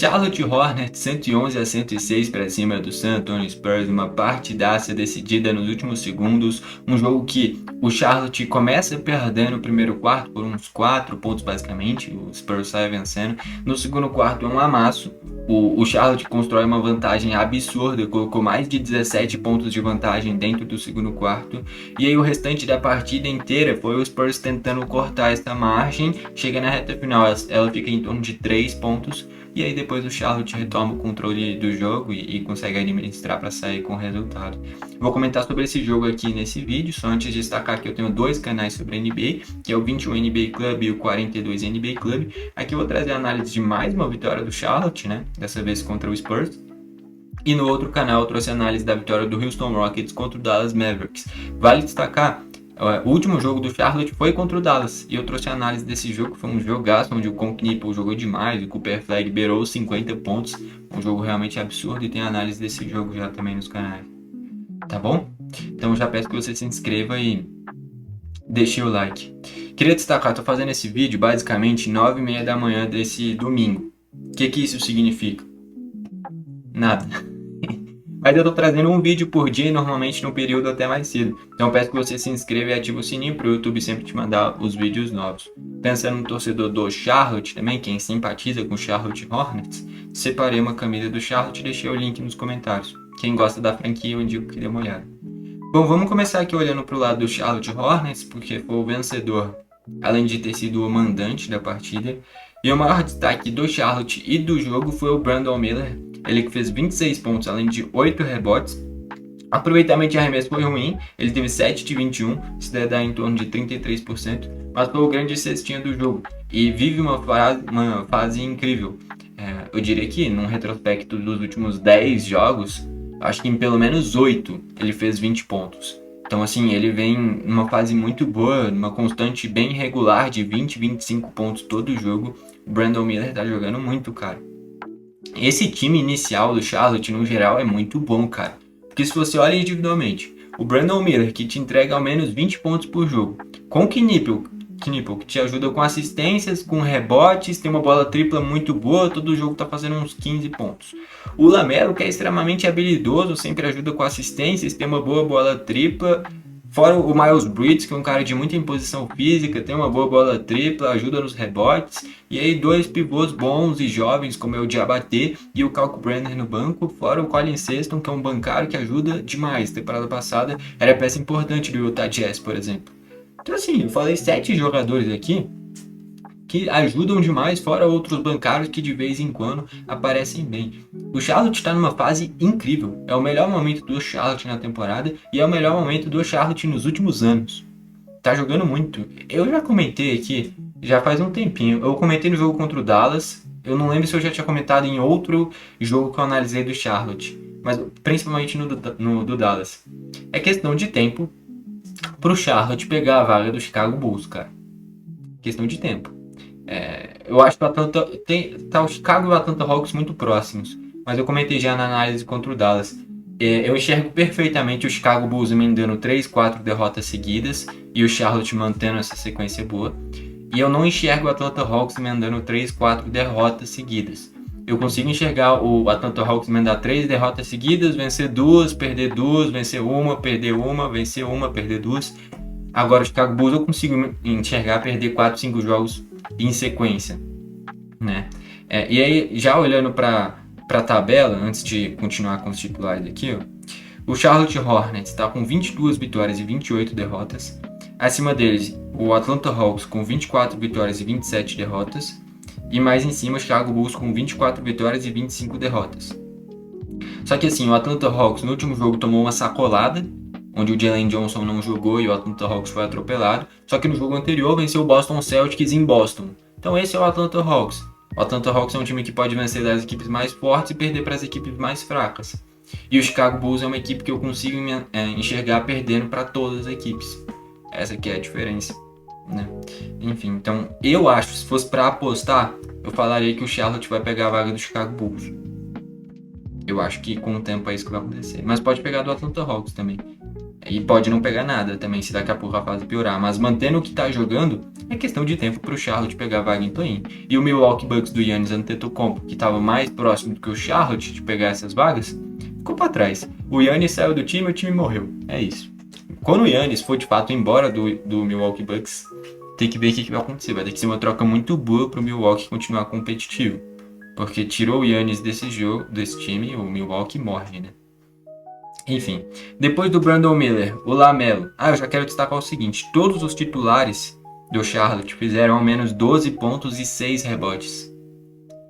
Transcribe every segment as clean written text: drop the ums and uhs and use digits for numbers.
Charlotte Hornets 111-106 para cima do San Antonio Spurs, uma partidaça decidida nos últimos segundos, um jogo que o Charlotte começa perdendo o primeiro quarto por uns 4 pontos basicamente, o Spurs sai vencendo, no segundo quarto é um amasso, o Charlotte constrói uma vantagem absurda, colocou mais de 17 pontos de vantagem dentro do segundo quarto, e aí o restante da partida inteira foi o Spurs tentando cortar essa margem, chega na reta final, ela fica em torno de 3 pontos, e aí depois o Charlotte retoma o controle do jogo e consegue administrar para sair com o resultado. Vou comentar sobre esse jogo aqui nesse vídeo, só antes de destacar que eu tenho 2 canais sobre NBA, que é o 21 NBA Club e o 42 NBA Club. Aqui eu vou trazer a análise de mais uma vitória do Charlotte, né? Dessa vez contra o Spurs. E no outro canal eu trouxe a análise da vitória do Houston Rockets contra o Dallas Mavericks. Vale destacar, o último jogo do Charlotte foi contra o Dallas, e eu trouxe a análise desse jogo, foi um jogaço onde o Con Knippel jogou demais, o Cooper Flag beirou 50 pontos, um jogo realmente absurdo, e tem a análise desse jogo já também nos canais, tá bom? Então eu já peço que você se inscreva e deixe o like. Queria destacar, estou fazendo esse vídeo basicamente 9h30 da manhã desse domingo. O que isso significa? Nada. Mas eu tô trazendo um vídeo por dia, normalmente num período até mais cedo. Então peço que você se inscreva e ative o sininho para o YouTube sempre te mandar os vídeos novos. Pensando no torcedor do Charlotte também, quem simpatiza com o Charlotte Hornets, separei uma camisa do Charlotte e deixei o link nos comentários. Quem gosta da franquia, eu indico que dê uma olhada. Bom, vamos começar aqui olhando para o lado do Charlotte Hornets, porque foi o vencedor, além de ter sido o mandante da partida. E o maior destaque do Charlotte e do jogo foi o Brandon Miller, ele que fez 26 pontos, além de 8 rebotes. Aproveitamento de arremesso foi ruim, ele teve 7 de 21, isso deve dar em torno de 33%, mas foi o grande cestinha do jogo, e vive uma fase incrível. Eu diria que, num retrospecto dos últimos 10 jogos, acho que em pelo menos 8 ele fez 20 pontos. Então, assim, ele vem numa fase muito boa, numa constante bem regular de 20, 25 pontos todo jogo. O Brandon Miller tá jogando muito, cara. Esse time inicial do Charlotte, no geral, é muito bom, cara. Porque se você olha individualmente, o Brandon Miller, que te entrega ao menos 20 pontos por jogo, com o Knippel, que te ajuda com assistências, com rebotes, tem uma bola tripla muito boa, todo jogo tá fazendo uns 15 pontos. O Lamelo, que é extremamente habilidoso, sempre ajuda com assistências, tem uma boa bola tripla. Fora o Miles Bridges, que é um cara de muita imposição física, tem uma boa bola tripla, ajuda nos rebotes. E aí 2 pivôs bons e jovens, como é o Diabaté e o Kalkbrenner no banco. Fora o Colin Sexton, que é um bancário que ajuda demais. Temporada passada era peça importante do Utah Jazz, por exemplo. Então assim, eu falei 7 jogadores aqui que ajudam demais, fora outros bancários que de vez em quando aparecem bem. O Charlotte está numa fase incrível, é o melhor momento do Charlotte na temporada e é o melhor momento do Charlotte nos últimos anos. Tá jogando muito. Eu já comentei aqui, já faz um tempinho, eu comentei no jogo contra o Dallas, eu não lembro se eu já tinha comentado em outro jogo que eu analisei do Charlotte, mas principalmente no do Dallas. É questão de tempo pro Charlotte pegar a vaga do Chicago Bulls, cara. Questão de tempo. Eu acho que o Atlanta tá o Chicago e o Atlanta Hawks muito próximos, mas eu comentei já na análise contra o Dallas. Eu enxergo perfeitamente o Chicago Bulls emendando 3, 4 derrotas seguidas e o Charlotte mantendo essa sequência boa. E eu não enxergo o Atlanta Hawks emendando 3, 4 derrotas seguidas. Eu consigo enxergar o Atlanta Hawks emendar 3 derrotas seguidas, vencer 2, perder 2, vencer 1, perder 1, vencer 1, perder 2. Agora o Chicago Bulls eu consigo enxergar perder 4, 5 jogos em sequência, né? E aí, já olhando para a tabela, antes de continuar com os titulares aqui, ó, o Charlotte Hornets está com 22 vitórias e 28 derrotas. Acima deles, o Atlanta Hawks com 24 vitórias e 27 derrotas. E mais em cima, o Chicago Bulls com 24 vitórias e 25 derrotas. Só que assim, o Atlanta Hawks no último jogo tomou uma sacolada, onde o Jalen Johnson não jogou e o Atlanta Hawks foi atropelado. Só que no jogo anterior venceu o Boston Celtics em Boston. Então esse é o Atlanta Hawks. O Atlanta Hawks é um time que pode vencer das equipes mais fortes e perder para as equipes mais fracas. E o Chicago Bulls é uma equipe que eu consigo enxergar perdendo para todas as equipes. Essa aqui é a diferença, né? Enfim, então eu acho, se fosse para apostar, eu falaria que o Charlotte vai pegar a vaga do Chicago Bulls. Eu acho que com o tempo é isso que vai acontecer. Mas pode pegar do Atlanta Hawks também. E pode não pegar nada também, se daqui a pouco a fase piorar. Mas mantendo o que tá jogando, é questão de tempo pro Charlotte pegar a vaga em play-in. E o Milwaukee Bucks do Giannis Antetokounmpo, que tava mais próximo do que o Charlotte de pegar essas vagas, ficou pra trás. O Giannis saiu do time e o time morreu. É isso. Quando o Giannis for de fato embora do Milwaukee Bucks, tem que ver o que vai acontecer. Vai ter que ser uma troca muito boa pro Milwaukee continuar competitivo. Porque tirou o Giannis desse jogo, desse time, o Milwaukee morre, né? Enfim, depois do Brandon Miller, o LaMelo. Eu já quero destacar o seguinte: todos os titulares do Charlotte fizeram ao menos 12 pontos e 6 rebotes.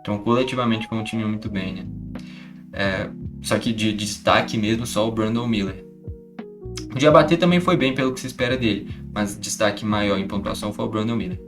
Então, coletivamente, foi um time muito bem, né? Só que de destaque mesmo, só o Brandon Miller. O Diabaté também foi bem pelo que se espera dele, mas destaque maior em pontuação foi o Brandon Miller.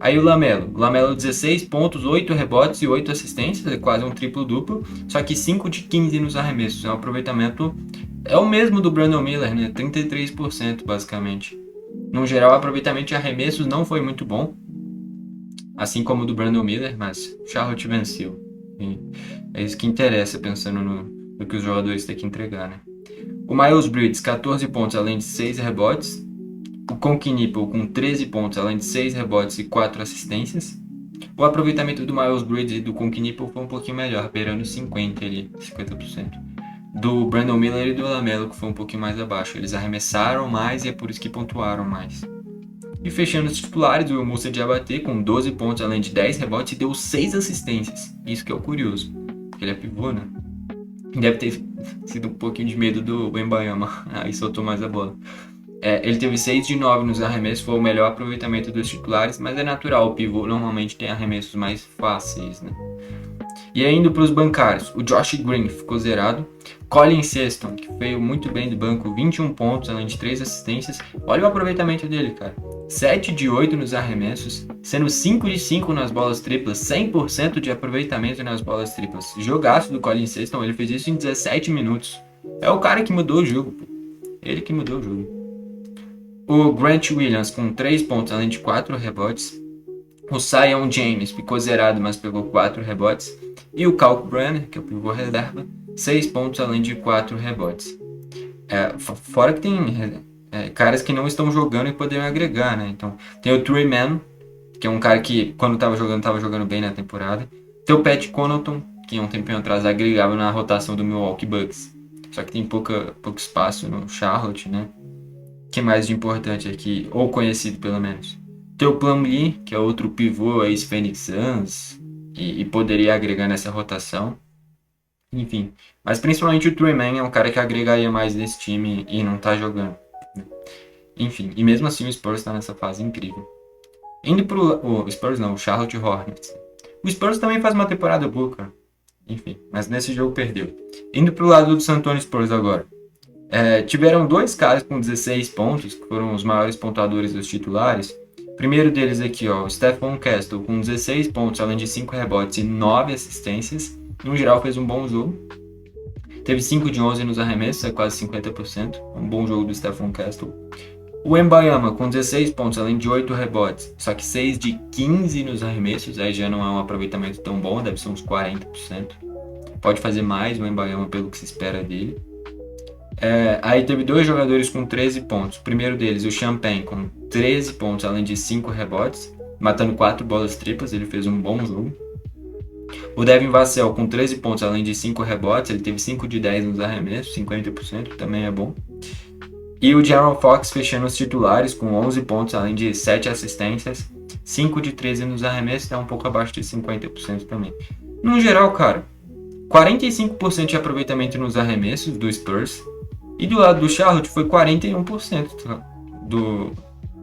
Aí o LaMelo 16 pontos, 8 rebotes e 8 assistências, é quase um triplo-duplo, só que 5 de 15 nos arremessos, é um aproveitamento, é o mesmo do Brandon Miller, né? 33% basicamente. No geral, o aproveitamento de arremessos não foi muito bom, assim como o do Brandon Miller, mas Charlotte venceu. E é isso que interessa, pensando no que os jogadores têm que entregar, né? O Miles Bridges, 14 pontos, além de 6 rebotes. O Conky Nipple com 13 pontos, além de 6 rebotes e 4 assistências. O aproveitamento do Miles Bridges e do Conky Nipple foi um pouquinho melhor, beirando 50%. Do Brandon Miller e do LaMelo, que foi um pouquinho mais abaixo. Eles arremessaram mais e é por isso que pontuaram mais. E fechando os titulares, o Moussa Diabaté com 12 pontos, além de 10 rebotes e deu 6 assistências. Isso que é o curioso. Ele é pivô, né? Deve ter sido um pouquinho de medo do Wembanyama. Aí soltou mais a bola. Ele teve 6 de 9 nos arremessos, foi o melhor aproveitamento dos titulares, mas é natural, o pivô normalmente tem arremessos mais fáceis, né? E aí, indo para os bancários, o Josh Green ficou zerado, Colin Sexton, que veio muito bem do banco, 21 pontos, além de 3 assistências. Olha o aproveitamento dele, cara. 7 de 8 nos arremessos, sendo 5 de 5 nas bolas triplas, 100% de aproveitamento nas bolas triplas. Jogaço do Colin Sexton, ele fez isso em 17 minutos. É o cara que mudou o jogo, pô. Ele que mudou o jogo. O Grant Williams com 3 pontos, além de 4 rebotes. O Zion James ficou zerado, mas pegou 4 rebotes. E o Kyle Brenner, que é o pivô reserva, 6 pontos, além de 4 rebotes. Fora que tem caras que não estão jogando e poderiam agregar, né? Então, tem o Trey Mann, que é um cara que, quando estava jogando bem na temporada. Tem o Pat Connaughton, que um tempinho atrás agregava na rotação do Milwaukee Bucks. Só que tem pouco espaço no Charlotte, né? O que mais de importante aqui, ou conhecido pelo menos? Tem o Plumlee, que é outro pivô ex-Phoenix Suns, e poderia agregar nessa rotação. Enfim, mas principalmente o Trey Mann é um cara que agregaria mais nesse time e não tá jogando. Enfim, e mesmo assim o Spurs tá nessa fase incrível. Indo pro... o Charlotte Hornets. O Spurs também faz uma temporada boa, cara. Enfim, mas nesse jogo perdeu. Indo pro lado do San Antonio Spurs agora. Tiveram 2 caras com 16 pontos, que foram os maiores pontuadores dos titulares. Primeiro deles aqui, ó, o Stephon Castle com 16 pontos, além de 5 rebotes e 9 assistências. No geral fez um bom jogo. Teve 5 de 11 nos arremessos, é quase 50%. Um bom jogo do Stephon Castle. O Wembanyama com 16 pontos, além de 8 rebotes, só que 6 de 15 nos arremessos, aí já não é um aproveitamento tão bom, deve ser uns 40%. Pode fazer mais o Wembanyama pelo que se espera dele. Aí teve 2 jogadores com 13 pontos. O primeiro deles, o Champagne, com 13 pontos, além de 5 rebotes, matando 4 bolas triplas, ele fez um bom jogo. O Devin Vassell com 13 pontos, além de 5 rebotes, ele teve 5 de 10 nos arremessos, 50%, também é bom. E o De'Aaron Fox fechando os titulares com 11 pontos, além de 7 assistências, 5 de 13 nos arremessos, é um pouco abaixo de 50% também. No geral, cara, 45% de aproveitamento nos arremessos do Spurs, e do lado do Charlotte foi 41%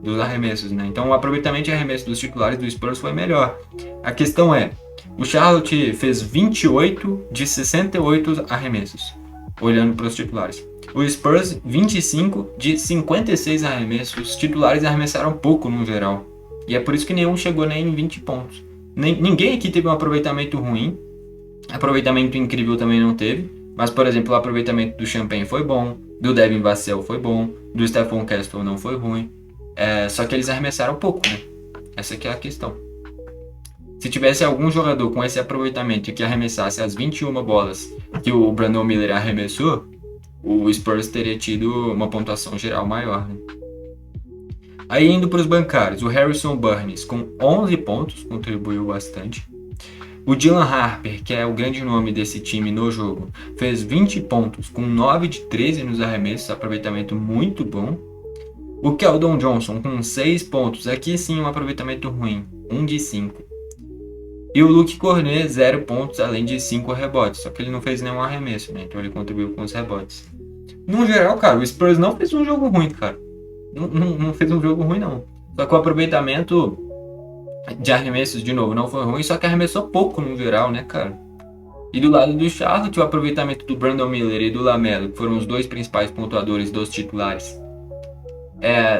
dos arremessos, né? Então o aproveitamento de arremesso dos titulares do Spurs foi melhor. A questão é, o Charlotte fez 28 de 68 arremessos, olhando para os titulares. O Spurs, 25 de 56 arremessos. Os titulares arremessaram pouco no geral. E é por isso que nenhum chegou nem em 20 pontos. Ninguém aqui teve um aproveitamento ruim. Aproveitamento incrível também não teve. Mas, por exemplo, o aproveitamento do Champagne foi bom. Do Devin Vassell foi bom. Do Stephon Castle não foi ruim. Só que eles arremessaram pouco, né? Essa aqui é a questão. Se tivesse algum jogador com esse aproveitamento que arremessasse as 21 bolas que o Brandon Miller arremessou, o Spurs teria tido uma pontuação geral maior, né? Aí indo para os bancários, o Harrison Barnes com 11 pontos, contribuiu bastante. O Dylan Harper, que é o grande nome desse time no jogo, fez 20 pontos com 9 de 13 nos arremessos, aproveitamento muito bom. O Keldon Johnson com 6 pontos, aqui sim um aproveitamento ruim, 1 de 5. E o Luke Cornet, 0 pontos, além de 5 rebotes, só que ele não fez nenhum arremesso, né? Então ele contribuiu com os rebotes. No geral, cara, o Spurs não fez um jogo ruim, cara. Não fez um jogo ruim, não. Só que o aproveitamento de arremessos, de novo, não foi ruim, só que arremessou pouco no geral, né, cara? E do lado do Charlotte, o aproveitamento do Brandon Miller e do LaMelo, que foram os dois principais pontuadores dos titulares,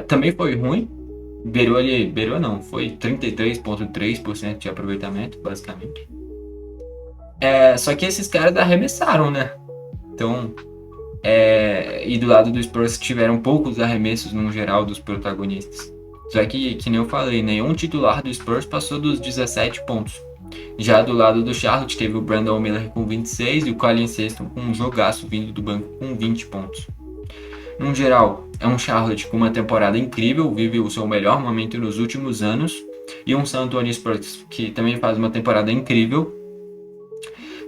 também foi ruim. Beirou não, foi 33,3% de aproveitamento, basicamente. Só que esses caras arremessaram, né? Então, e do lado do Spurs tiveram poucos arremessos no geral dos protagonistas. Só que nem eu falei, nenhum titular do Spurs passou dos 17 pontos. Já do lado do Charlotte teve o Brandon Miller com 26 e o Colin Sexton com um jogaço vindo do banco com 20 pontos. No geral, é um Charlotte com uma temporada incrível, vive o seu melhor momento nos últimos anos, e um San Antonio Spurs que também faz uma temporada incrível,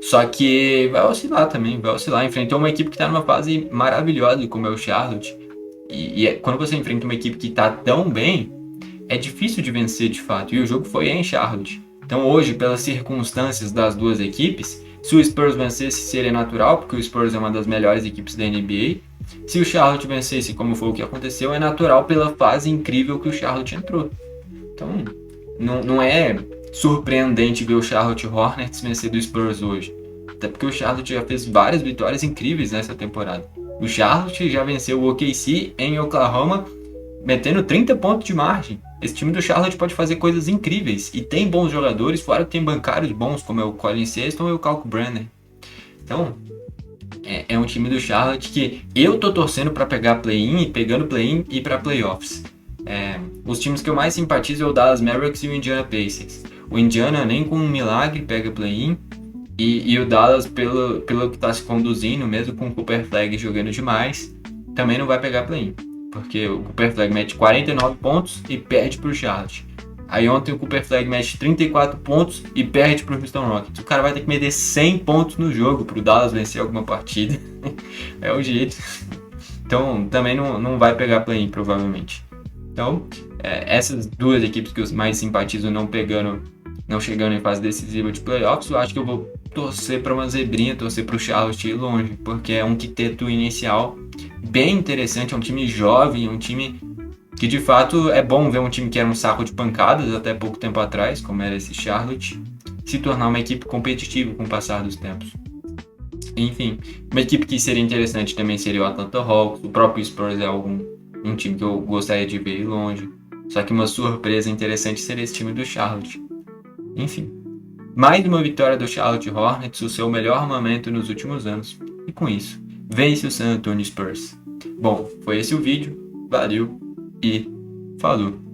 só que vai oscilar também, enfrentou uma equipe que está numa fase maravilhosa como é o Charlotte, quando você enfrenta uma equipe que está tão bem, é difícil de vencer de fato, e o jogo foi em Charlotte. Então hoje, pelas circunstâncias das duas equipes, se o Spurs vencesse seria natural, porque o Spurs é uma das melhores equipes da NBA. Se o Charlotte vencesse, como foi o que aconteceu, é natural pela fase incrível que o Charlotte entrou. Então, não é surpreendente ver o Charlotte Hornets vencer do Spurs hoje. Até porque o Charlotte já fez várias vitórias incríveis nessa temporada. O Charlotte já venceu o OKC em Oklahoma, metendo 30 pontos de margem. Esse time do Charlotte pode fazer coisas incríveis. E tem bons jogadores, fora que tem bancários bons, como é o Colin Sexton e o Kalk Brenner. Então, é um time do Charlotte que eu tô torcendo para pegar play-in, e pegando play-in e para playoffs. Os times que eu mais simpatizo é o Dallas Mavericks e o Indiana Pacers. O Indiana nem com um milagre pega play-in, e o Dallas, pelo que tá se conduzindo, mesmo com o Cooper Flag jogando demais, também não vai pegar play-in. Porque o Cooper Flag mete 49 pontos e perde pro Charlotte. Aí ontem o Cooper Flag mete 34 pontos e perde pro Houston Rockets. O cara vai ter que meter 100 pontos no jogo pro Dallas vencer alguma partida. É o jeito. Então também não vai pegar play-in provavelmente. Então essas duas equipes que eu mais simpatizo não chegando em fase decisiva de playoffs, eu acho que eu vou torcer para uma zebrinha, torcer pro Charlotte ir longe. Porque é um quinteto inicial bem interessante, é um time jovem, é um time que de fato é bom ver um time que era um saco de pancadas até pouco tempo atrás, como era esse Charlotte, se tornar uma equipe competitiva com o passar dos tempos. Enfim, uma equipe que seria interessante também seria o Atlanta Hawks, o próprio Spurs é um time que eu gostaria de ver ir longe. Só que uma surpresa interessante seria esse time do Charlotte. Enfim, mais uma vitória do Charlotte Hornets, o seu melhor momento nos últimos anos. E com isso, vence o San Antonio Spurs. Bom, foi esse o vídeo. Valeu e falou!